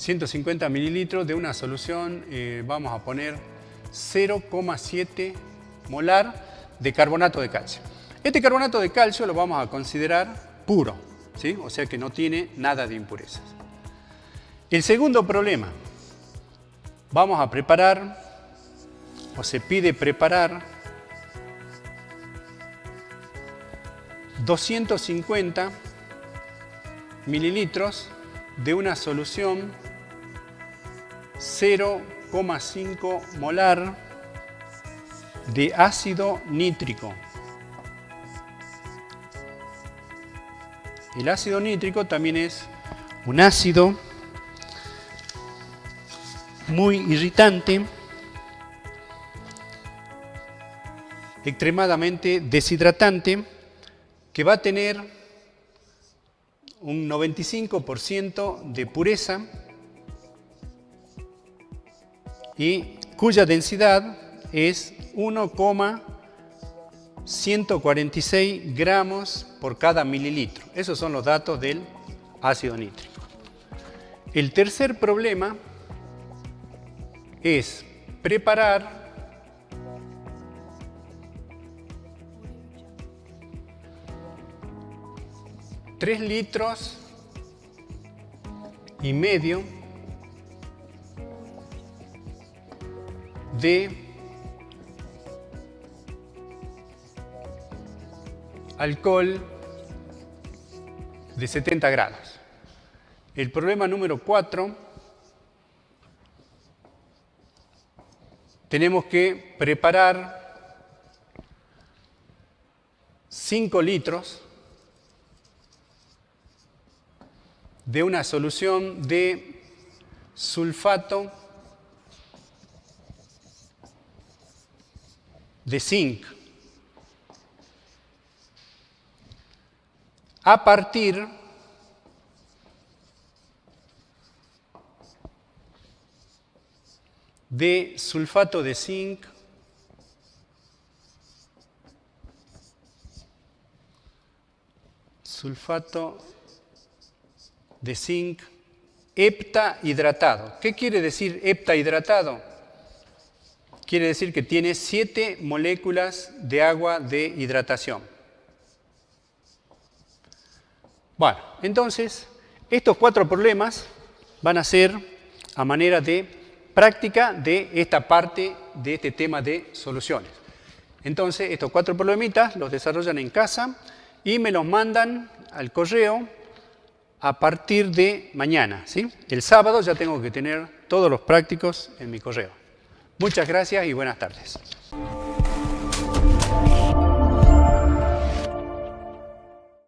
...150 mililitros de una solución, vamos a poner 0,7 molar de carbonato de calcio. Este carbonato de calcio lo vamos a considerar puro, ¿sí? O sea que no tiene nada de impurezas. El segundo problema, vamos a preparar, o se pide preparar, 250 mililitros de una solución 0,5 molar de ácido nítrico. El ácido nítrico también es un ácido muy irritante, extremadamente deshidratante, que va a tener un 95% de pureza y cuya densidad es 1,146 gramos por cada mililitro. Esos son los datos del ácido nítrico. El tercer problema es preparar 3,5 litros de alcohol de 70 grados. El problema número 4 tenemos que preparar 5 litros de una solución de sulfato de zinc a partir de sulfato de zinc heptahidratado. ¿Qué quiere decir heptahidratado? Quiere decir que tiene 7 moléculas de agua de hidratación. Bueno, entonces, estos 4 problemas van a ser a manera de práctica de esta parte de este tema de soluciones. Entonces, estos 4 problemitas los desarrollan en casa y me los mandan al correo a partir de mañana, ¿sí? El sábado ya tengo que tener todos los prácticos en mi correo. Muchas gracias y buenas tardes.